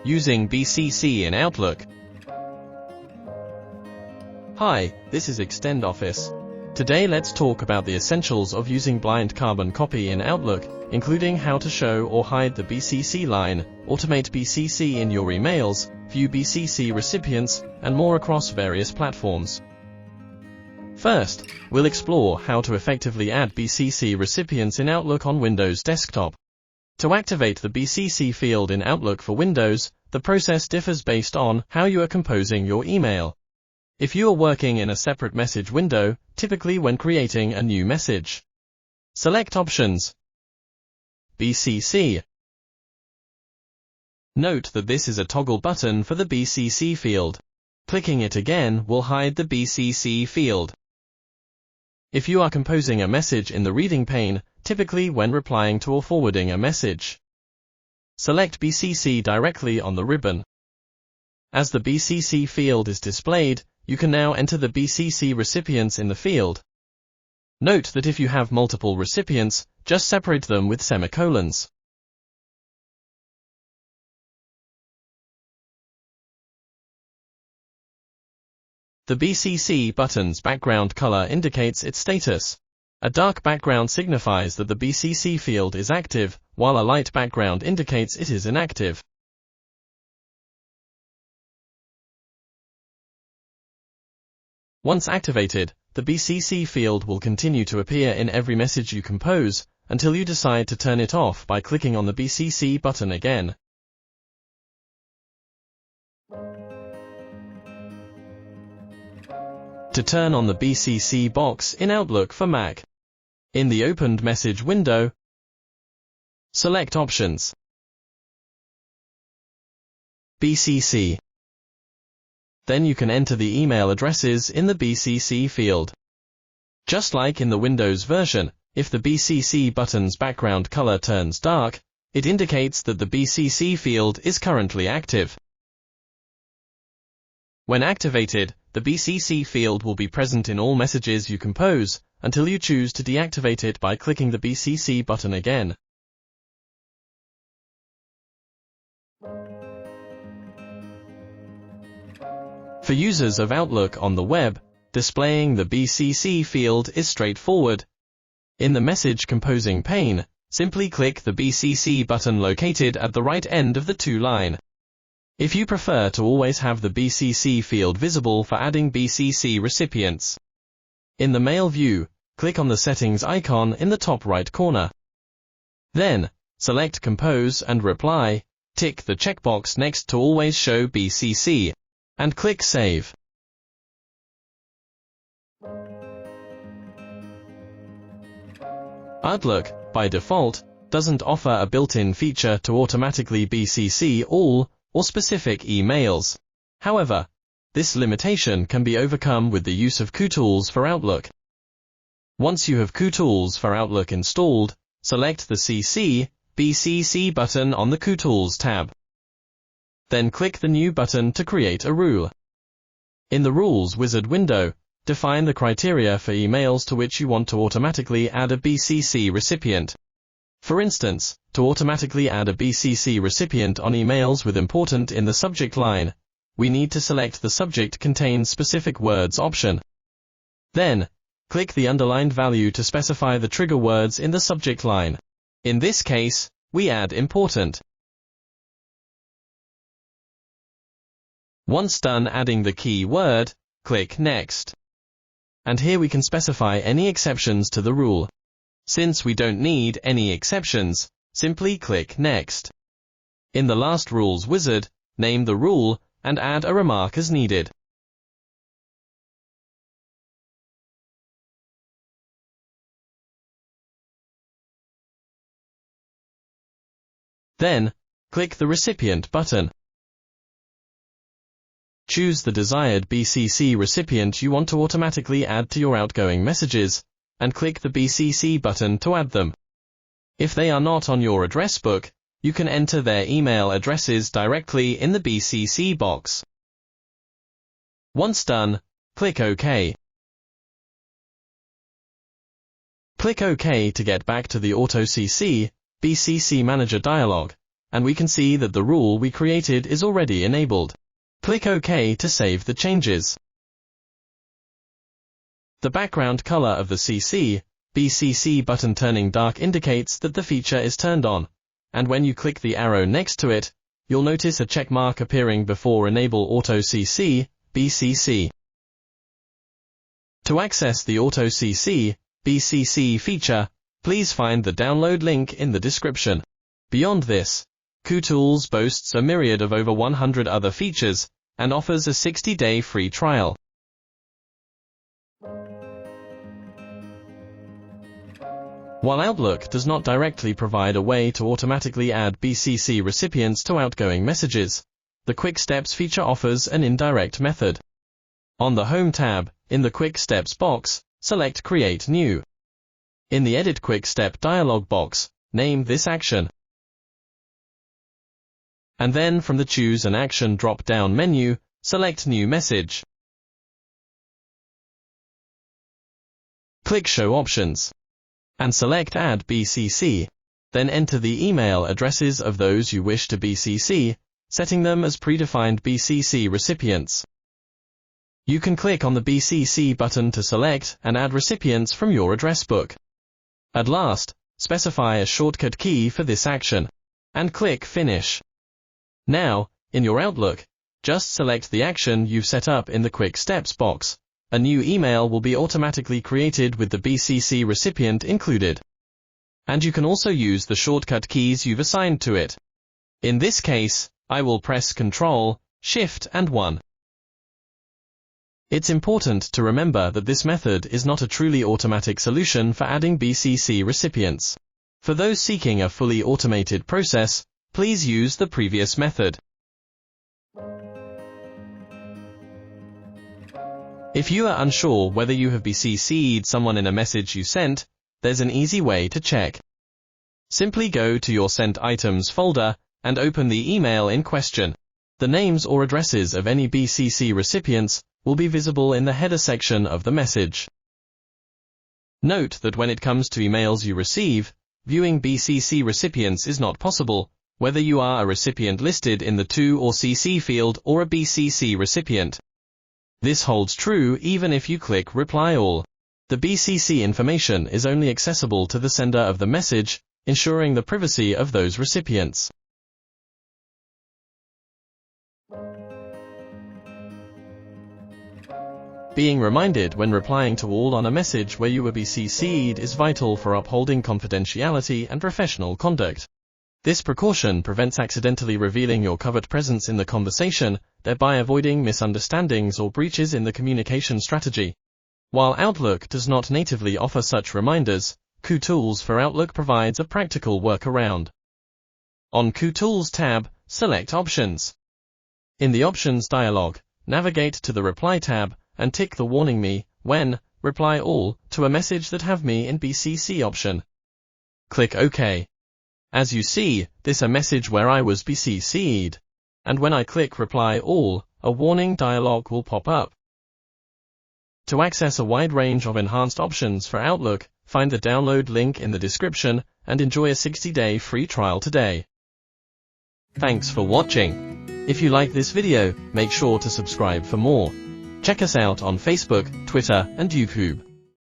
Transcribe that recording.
Using BCC in Outlook. Hi, this is Extend Office. Today let's talk about the essentials of using blind carbon copy in Outlook, including how to show or hide the BCC line, automate BCC in your emails, view BCC recipients, and more across various platforms. First, we'll explore how to effectively add BCC recipients in Outlook on Windows desktop. To activate the BCC field in Outlook for Windows, the process differs based on how you are composing your email. If you are working in a separate message window, typically when creating a new message, select Options, BCC. Note that this is a toggle button for the BCC field. Clicking it again will hide the BCC field. If you are composing a message in the reading pane, typically when replying to or forwarding a message, select BCC directly on the ribbon. As the BCC field is displayed, you can now enter the BCC recipients in the field. Note that if you have multiple recipients, just separate them with semicolons. The BCC button's background color indicates its status. A dark background signifies that the BCC field is active, while a light background indicates it is inactive. Once activated, the BCC field will continue to appear in every message you compose, until you decide to turn it off by clicking on the BCC button again. To turn on the BCC box in Outlook for Mac, in the opened message window, select Options, BCC. Then you can enter the email addresses in the BCC field. Just like in the Windows version, if the BCC button's background color turns dark, it indicates that the BCC field is currently active. When activated, the BCC field will be present in all messages you compose, until you choose to deactivate it by clicking the BCC button again. For users of Outlook on the web, displaying the BCC field is straightforward. In the message composing pane, simply click the BCC button located at the right end of the to-line. If you prefer to always have the BCC field visible for adding BCC recipients, in the Mail view, click on the Settings icon in the top right corner. Then, select Compose and Reply, tick the checkbox next to Always Show BCC, and click Save. Outlook, by default, doesn't offer a built-in feature to automatically BCC all or specific emails. However, this limitation can be overcome with the use of Kutools for Outlook. Once you have Kutools for Outlook installed, select the CC BCC button on the Kutools tab. Then click the New button to create a rule. In the Rules wizard window, define the criteria for emails to which you want to automatically add a BCC recipient. For instance, to automatically add a BCC recipient on emails with important in the subject line, we need to select the Subject Contains Specific Words option. Then, click the underlined value to specify the trigger words in the subject line. In this case, we add important. Once done adding the key word, click Next. And here we can specify any exceptions to the rule. Since we don't need any exceptions, simply click Next. In the Last Rules wizard, name the rule, and add a remark as needed. Then, click the Recipient button. Choose the desired BCC recipient you want to automatically add to your outgoing messages, and click the BCC button to add them. If they are not on your address book, you can enter their email addresses directly in the BCC box. Once done, click OK. Click OK to get back to the Auto CC BCC Manager dialog. and we can see that the rule we created is already enabled. Click OK to save the changes. The background color of the Bcc button turning dark indicates that the feature is turned on, and when you click the arrow next to it, you'll notice a check mark appearing before Enable Auto Bcc. To access the Auto Bcc feature, please find the download link in the description. Beyond this, Kutools boasts a myriad of over 100 other features and offers a 60-day free trial. While Outlook does not directly provide a way to automatically add Bcc recipients to outgoing messages, the Quick Steps feature offers an indirect method. On the Home tab, in the Quick Steps box, select Create New. In the Edit Quick Step dialog box, name this action. And then from the Choose an Action drop-down menu, select New Message. Click Show Options, and select Add BCC. Then enter the email addresses of those you wish to BCC, setting them as predefined BCC recipients. You can click on the BCC button to select and add recipients from your address book. At last, specify a shortcut key for this action, and click Finish. Now, in your Outlook, just select the action you've set up in the Quick Steps box. A new email will be automatically created with the Bcc recipient included. And you can also use the shortcut keys you've assigned to it. In this case, I will press Ctrl, Shift and 1. It's important to remember that this method is not a truly automatic solution for adding Bcc recipients. For those seeking a fully automated process, please use the previous method. If you are unsure whether you have BCC'd someone in a message you sent, there's an easy way to check. Simply go to your Sent Items folder and open the email in question. The names or addresses of any Bcc recipients will be visible in the header section of the message. Note that when it comes to emails you receive, viewing Bcc recipients is not possible, whether you are a recipient listed in the To or CC field or a Bcc recipient. This holds true even if you click Reply All. The Bcc information is only accessible to the sender of the message, ensuring the privacy of those recipients. Being reminded when replying to all on a message where you were BCC'd is vital for upholding confidentiality and professional conduct. This precaution prevents accidentally revealing your covert presence in the conversation, thereby avoiding misunderstandings or breaches in the communication strategy. While Outlook does not natively offer such reminders, Kutools for Outlook provides a practical workaround. On Kutools tab, select Options. In the Options dialog, navigate to the Reply tab and tick the Warning Me when Reply All to a message that have me in BCC option. Click OK. As you see, this a message where I was BCC'd. And when I click Reply All, a warning dialog will pop up. To access a wide range of enhanced options for Outlook, find the download link in the description and enjoy a 60-day free trial today. Thanks for watching. If you like this video, make sure to subscribe for more. Check us out on Facebook, Twitter, and YouTube.